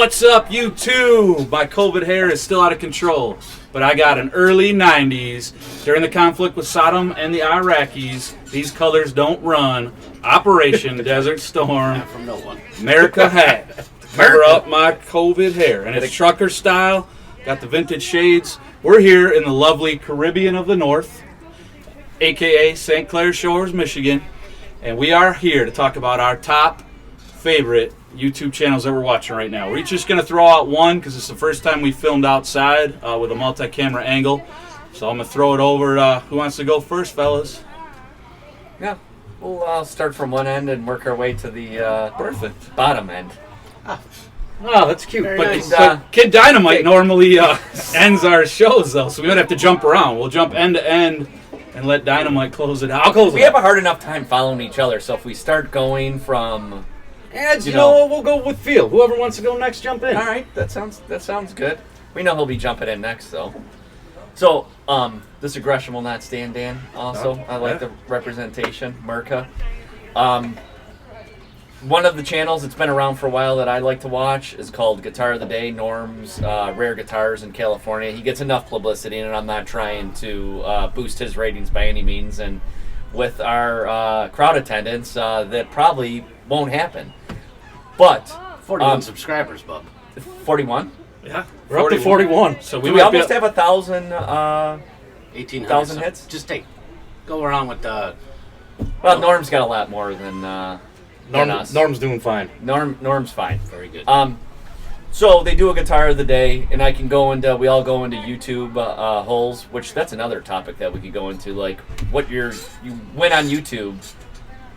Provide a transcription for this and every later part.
What's up, YouTube? My COVID hair is still out of control, but I got an early 90s. During the conflict with Saddam and the Iraqis, these colors don't run. Operation Desert Storm. Not from no one. America hat. Cover up my COVID hair. And it's trucker style. Got the vintage shades. We're here in the lovely Caribbean of the North, a.k.a. St. Clair Shores, Michigan. And we are here to talk about our top favorite YouTube channels that we're watching right now. We're just going to throw out one because it's the first time we filmed outside with a multi-camera angle. So I'm going to throw it over. Who wants to go first, fellas? Yeah, we'll start from one end and work our way to the Perfect. bottom end. Oh, that's cute. Very But, nice. but Kid Dynamite normally ends our shows, though, so we would have to jump around. We'll jump end to end and let Dynamite close it out. I'll close We it have out. a hard enough time following each other, so if we start going from... And You you know- know, we'll go with feel. Whoever wants to go next, jump in. All right, that sounds good. We know he'll be jumping in next, though. So, this aggression will not stand, Dan. Also, I like the representation, Merca. One of the channels that's been around for a while that I like to watch is called Guitar of the Day, Norm's Rare Guitars in California. He gets enough publicity, and I'm not trying to boost his ratings by any means. And with our crowd attendance, that probably won't happen. But 41 subscribers, bub. 41. Yeah, We're up to 41. So We might almost be, have 1,000. 1,800 1,000 some. hits? Just go around with Well, Norm's got a lot more than us. Norm's doing fine. Norm's fine. very good. So they do a guitar of the day, and I can go into. We all go into YouTube holes, which that's another topic that we could go into. Like, what you went on YouTube,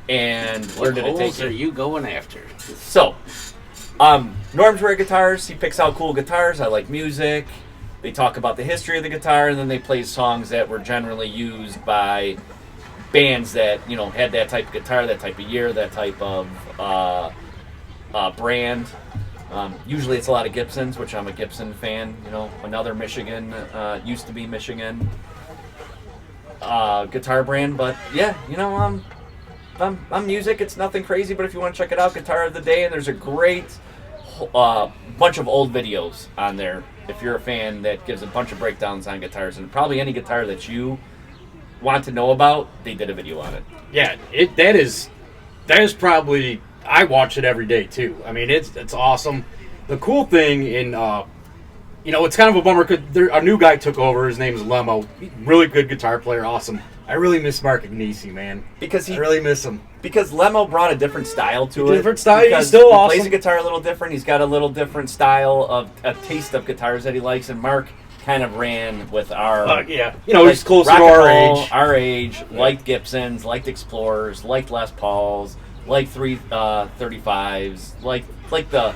and where What did it holes take are you? you going after? So, Norm's Rare Guitars. He picks out cool guitars. I like music. They talk about the history of the guitar, and then they play songs that were generally used by bands that had that type of guitar, that type of year, that type of brand. Usually it's a lot of Gibsons, which I'm a Gibson fan. Another Michigan, used to be Michigan guitar brand. But yeah, I'm music. It's nothing crazy, but if you want to check it out, Guitar of the Day, and there's a great bunch of old videos on there. If you're a fan, that gives a bunch of breakdowns on guitars, and probably any guitar that you want to know about, they did a video on it. Yeah, that is probably, I watch it every day too. I mean, it's awesome. The cool thing it's kind of a bummer because a new guy took over. His name is Lemo. Really good guitar player, awesome. I really miss Mark Agnesi, man. Because I really miss him. Because Lemo brought a different style to it. Different style, he's Because still he awesome. plays the guitar a little different. He's got a little different style of a taste of guitars that he likes. And Mark kind of ran with our Yeah, he's closer rock to and our roll, age. Our age, liked Gibsons, liked Explorers, liked Les Pauls, liked 335s, like the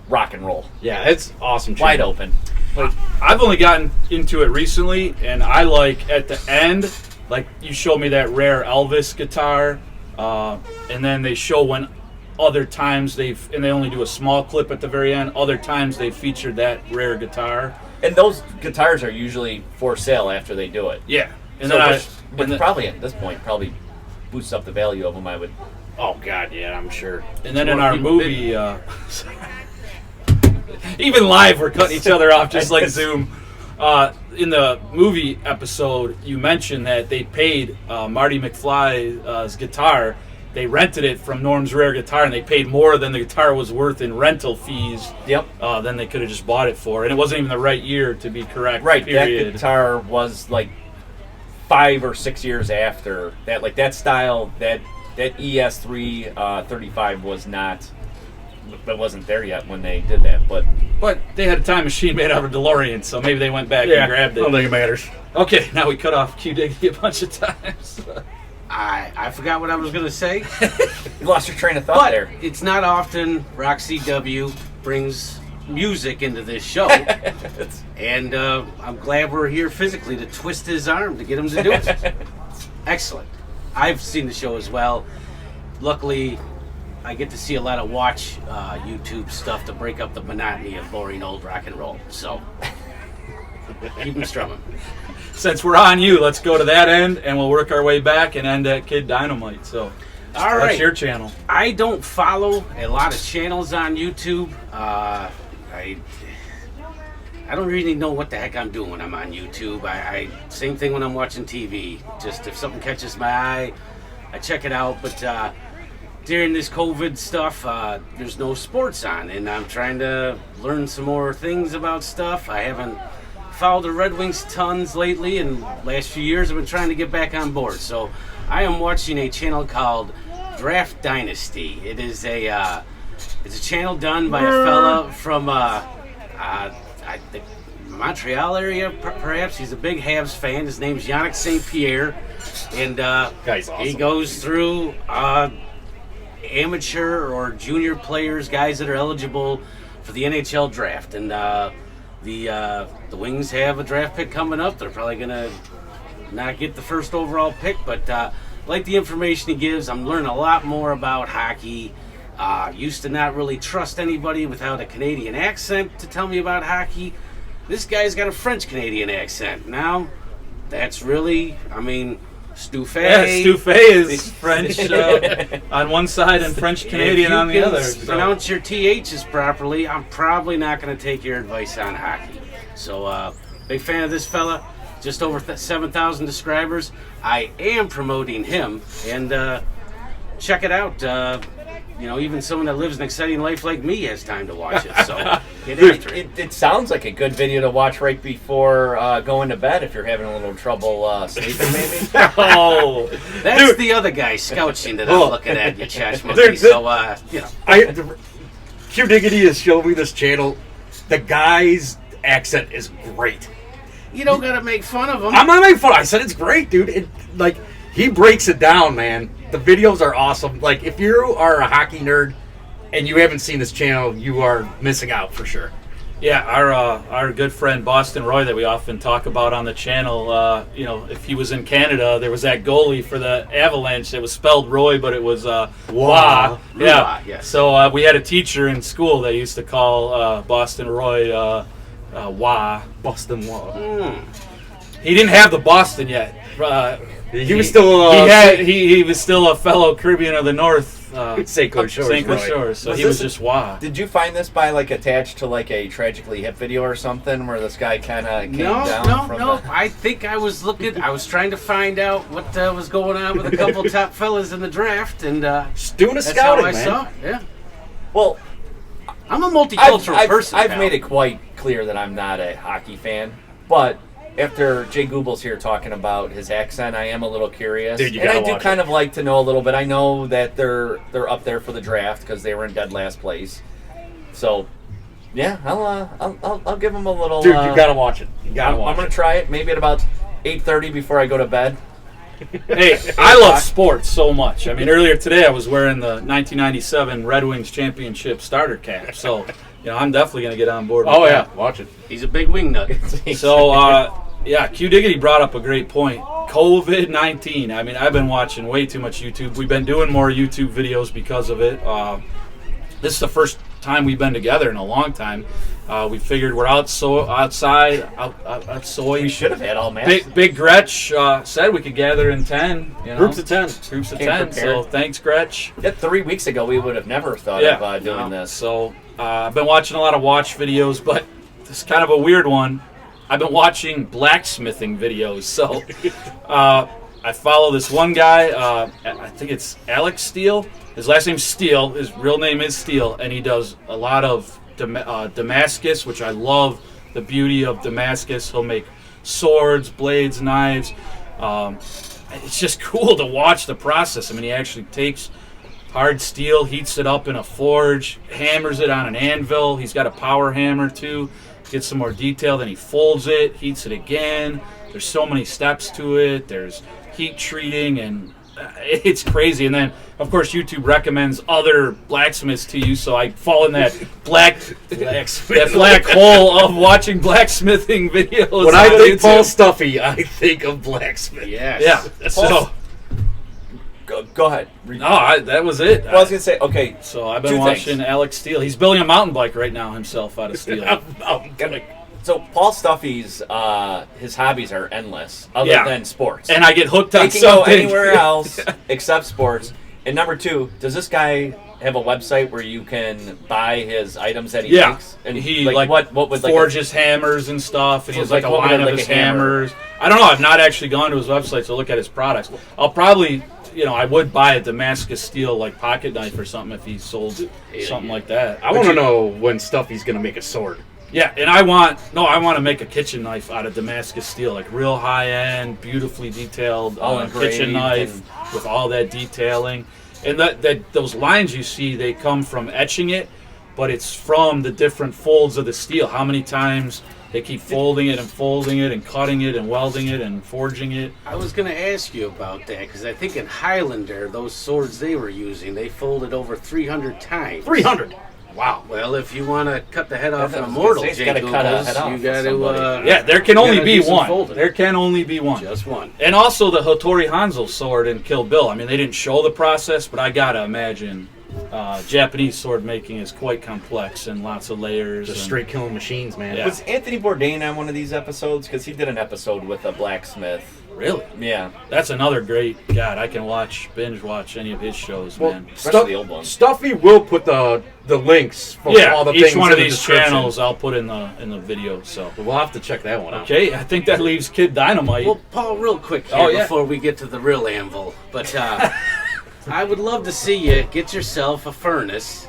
rock and roll. Yeah, it's awesome. Wide channel. open. I've only gotten into it recently, and I like at the end, like you showed me that rare Elvis guitar, and then they show when other times and they only do a small clip at the very end. Other times they featured that rare guitar. And those guitars are usually for sale after they do it. Yeah, and So then which probably at this point probably boosts up the value of them. I would. Oh God, yeah, I'm sure. and then in More our people movie, even live we're cutting each other off just like Zoom. In the movie episode, you mentioned that they paid Marty McFly's guitar. They rented it from Norm's Rare Guitar, and they paid more than the guitar was worth in rental fees. Yep. Than they could have just bought it for, and it wasn't even the right year to be correct. Right. Period. That guitar was like 5 or 6 years after that. Like that style, that ES3 35 was not. It wasn't there yet when they did that, but they had a time machine made out of a DeLorean, so maybe they went back Yeah, and grabbed I don't it. think it matters. Okay, now we cut off Q Diggy a bunch of times. I forgot what I was going to say, you lost your train of thought but there. it's not often Rock CW brings music into this show, and I'm glad we're here physically to twist his arm to get him to do it. Excellent. I've seen the show as well. Luckily, I get to see a lot of YouTube stuff to break up the monotony of boring old rock and roll. So keep him strumming. Since we're on you, let's go to that end, and we'll work our way back and end at Kid Dynamite. So, All that's right. your channel. I don't follow a lot of channels on YouTube. I don't really know what the heck I'm doing when I'm on YouTube. I same thing when I'm watching TV. Just if something catches my eye, I check it out. But during this COVID stuff, there's no sports on, and I'm trying to learn some more things about stuff. I haven't followed the Red Wings tons lately, and last few years I've been trying to get back on board. So I am watching a channel called Draft Dynasty. It is it's a channel done by a fella from I think Montreal area, perhaps. He's a big Habs fan. His name's Yannick St. Pierre, and Guy's awesome. he goes through amateur or junior players, guys that are eligible for the NHL draft. And the Wings have a draft pick coming up. They're probably gonna not get the first overall pick, but like the information he gives, I'm learning a lot more about hockey. Used to not really trust anybody without a Canadian accent to tell me about hockey. This guy's got a French-Canadian accent. Now, that's really, Stuffy. Yeah, Stuffy is French on one side and French-Canadian on the other. If you pronounce your THs properly, I'm probably not going to take your advice on hockey. So, big fan of this fella. Just over 7,000 subscribers. I am promoting him, and check it out. Even someone that lives an exciting life like me has time to watch it. So get after it. It sounds like a good video to watch right before going to bed if you're having a little trouble sleeping, maybe. Oh, That's the other guy scouching that I'm looking at, you chash monkey. So, Q Diggity has shown me this channel. The guy's accent is great. You don't got to make fun of him. I'm not making fun. I said it's great, dude. He breaks it down, man. The videos are awesome. Like, if you are a hockey nerd and you haven't seen this channel, you are missing out for sure. yeah, our good friend Boston Roy that we often talk about on the channel. If he was in Canada, there was that goalie for the Avalanche. It was spelled Roy, but it was Wah. Yeah. Yes. So we had a teacher in school that used to call Boston Roy Wah. Boston Wall. He didn't have the Boston yet. He was still he was still a fellow Caribbean of the North. St. Clair Shores. St. Clair right. Shores. So Was he was this just Wah. Did you find this by attached to a Tragically Hip video or something where this guy kind of came down from No. the... I think I was trying to find out what was going on with a couple top fellas in the draft, and Just doing a that's scouting, how I man. saw it. Yeah. Well, I'm a multicultural person. I've pal. made it quite clear that I'm not a hockey fan, but after Jay Gooble's here talking about his accent, I am a little curious. Dude, you and gotta I do watch kind it. of like to know a little bit. I know that they're up there for the draft because they were in dead last place. So, yeah, I'll give them a little. Dude, you gotta watch it. You gotta watch I'm gonna it. try it maybe at about 8:30 before I go to bed. Hey, I love sports so much. Earlier today I was wearing the 1997 Red Wings championship starter cap. So, I'm definitely going to get on board with Oh, that. yeah. Watch it. He's a big wing nut. So, Q Diggity brought up a great point. COVID-19. I've been watching way too much YouTube. We've been doing more YouTube videos because of it. This is the first time we've been together in a long time. We figured we're outside. We should have had all matches. Big Gretch said we could gather in 10. Groups of 10. Groups of Came 10. prepared. So thanks, Gretch. Yeah, 3 weeks ago, we would have never thought of doing this. So I've been watching a lot of watch videos, but this is kind of a weird one. I've been watching blacksmithing videos. So I follow this one guy. I think it's Alex Steele. His last name's Steele. His real name is Steele, and he does a lot of Damascus, which I love the beauty of Damascus. He'll make swords, blades, knives. It's just cool to watch the process. He actually takes hard steel, heats it up in a forge, hammers it on an anvil. He's got a power hammer too. Gets some more detail. Then he folds it, heats it again. There's so many steps to it. There's heat treating, and it's crazy. And then, of course, YouTube recommends other blacksmiths to you, so I fall in that black hole of watching blacksmithing videos. When I on think YouTube. Paul Stuffy, I think of blacksmith. Yes. Yeah. So, Go ahead. no, that was it. Well, I was going to say, okay, So I've been Two watching things. Alex Steele. He's building a mountain bike right now himself out of steel. I'm gonna. so Paul Stuffy's, his hobbies are endless, other Yeah. than sports. And I get hooked on He can go something. anywhere else except sports. And number two, does this guy have a website where you can buy his items that he Yeah, makes? and he what would forges hammers and stuff, and he has like a what would line of like his a hammer? hammers. I don't know. I've not actually gone to his website to look at his products. I'll probably, I would buy a Damascus steel like pocket knife or something if he sold something like that. I want to know when Stuffy's going to make a sword. Yeah, and I want to make a kitchen knife out of Damascus steel, like real high end, beautifully detailed kitchen knife with all that detailing. And that those lines you see, they come from etching it, but it's from the different folds of the steel. How many times they keep folding it and cutting it and welding it and forging it. I was going to ask you about that because I think in Highlander, those swords they were using, they folded over 300 times. 300. Wow. Well, if you want to cut the head off an immortal, Jay cut a head off you got to. Yeah, there can only be one. Folding. There can only be one. Just one. And also the Hattori Hanzo sword in Kill Bill. I mean, they didn't show the process, but I gotta imagine Japanese sword making is quite complex and lots of layers. Just straight killing machines, man. Yeah. Was Anthony Bourdain on one of these episodes? Because he did an episode with a blacksmith. Really? Yeah. That's another great. God, I can binge watch any of his shows, man. Especially the old ones. Stuffy will put the links for all the each things one of in the these description. channels I'll put in the video. So We'll have to check that one out. okay, I think that leaves Kid Dynamite. Well, Paul, real quick here before we get to the real anvil, but I would love to see you get yourself a furnace,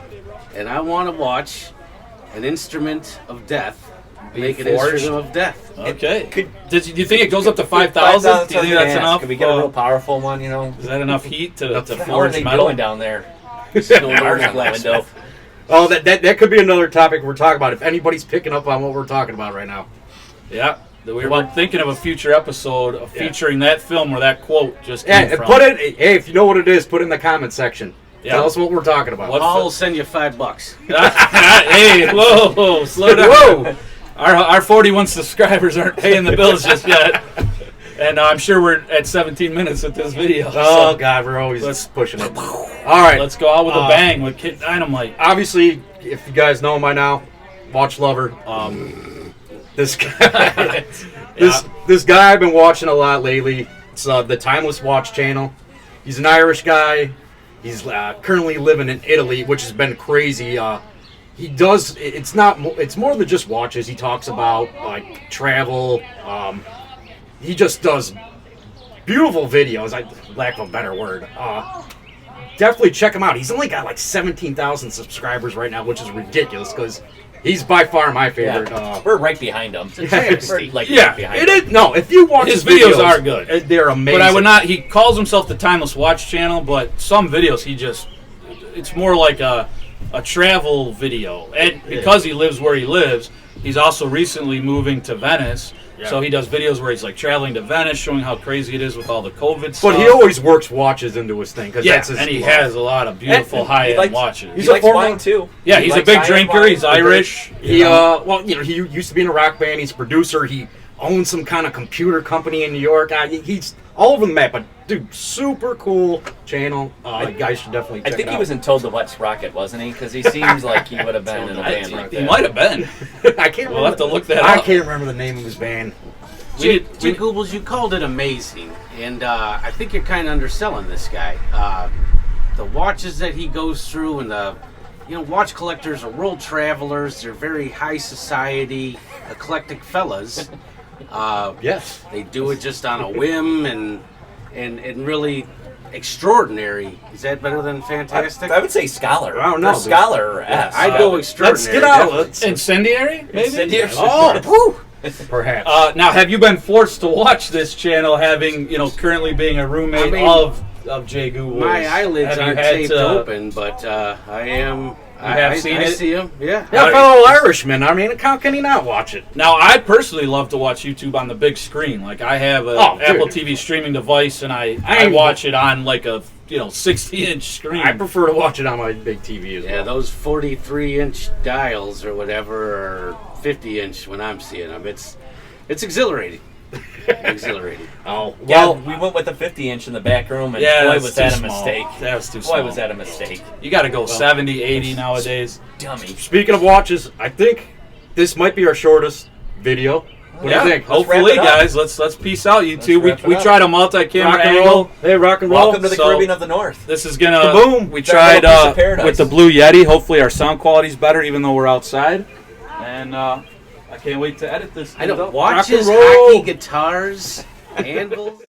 and I want to watch an instrument of death. Make an forged? instrument of death. Okay. Do you think it goes up to 5,000? Do you think that's enough? Can we get a real powerful one, you know? Is that enough heat to How are forge they metal? doing down there? No Our window. Oh, that could be another topic we're talking about. If anybody's picking up on what we're talking about right now. Yeah. We were thinking of a future episode of featuring that film where that quote just came Yeah, from. put it. Hey, if you know what it is, put it in the comment section. Yeah. Tell us what we're talking about. Paul will send you $5. Hey, whoa, slow down. Whoa! Our 41 subscribers aren't paying the bills just yet. And I'm sure we're at 17 minutes with this video. Oh, so God, we're always let's pushing it. All right. let's go out with a bang with Kid Dynamite. Obviously, if you guys know him by now, Watch Lover. This guy, this guy I've been watching a lot lately. It's the Timeless Watch channel. He's an Irish guy. He's currently living in Italy, which has been crazy. He does. It's more than just watches. He talks about like travel. He just does beautiful videos. Lack of a better word. Definitely check him out. He's only got like 17,000 subscribers right now, which is ridiculous because he's by far my favorite. We're right behind him. We're, like, Yeah, right behind It him. is no. If you watch His his videos are good. They're amazing. But I would not. He calls himself the Timeless Watch channel, but some videos it's more like a travel video. And because he lives where he lives, he's also recently moving to Venice. Yeah. So he does videos where he's like traveling to Venice, showing how crazy it is with all the COVID stuff. But he always works watches into his thing because that's his and he love. has a lot of beautiful And high-end likes- watches. He He's a likes former- wine too. Yeah, He he's a likes big high-end drinker. wine. He's Irish. He he used to be in a rock band. He's a producer. He owns some kind of computer company in New York. He's all over the map. But dude, super cool channel. Guys should definitely check I think it he out. was in Toad the Wet Sprocket, wasn't he? Because he seems like he would have been in a band like He that. might have been. I can't. We'll have to look that I up. can't remember the name of his band. Jay Goobles, you called it amazing, and I think you're kind of underselling this guy. The watches that he goes through, and watch collectors are world travelers. They're very high society, eclectic fellas. Yes. They do it just on a whim and really extraordinary. Is that better than fantastic? I would say scholar. I don't know, Or dude. scholar or S. I'd go Let's extraordinary. get out. definitely. Let's, Incendiary, maybe? Incendiary. oh, perhaps. Now, have you been forced to watch this channel, having currently being a roommate I mean, of Jay Google? My eyelids Have you aren't had taped to- open, but I am. have seen I it? see him. Yeah. Yeah, fellow Irishman. I mean, how can he not watch it? Now, I personally love to watch YouTube on the big screen. Like, I have an Oh, dude. Apple TV streaming device, and I watch it on like a 60-inch screen. I prefer to watch it on my big TV as Yeah, well. those 43-inch dials or whatever, or 50-inch when I'm seeing them. It's exhilarating. Exhilarating. Oh, Yeah, well, we went with the 50-inch in the back room, and Yeah, boy, that's was too that a small. mistake. That was too small. Boy, was that a mistake. You got to go 70, 80 nowadays. Dummy. speaking of watches, I think this might be our shortest video What do you think? Hopefully, guys, let's peace out, YouTube. wrap it We up. tried a multi-camera Rock and angle. roll. Hey, rock and roll. Welcome to the So- Caribbean of the North. This is gonna Kaboom. We It's our tried little piece of paradise. with the Blue Yeti. Hopefully, our sound quality's better, even though we're outside. And I can't wait to edit this. I know. Rock and Watches, roll. hockey, guitars, anvils.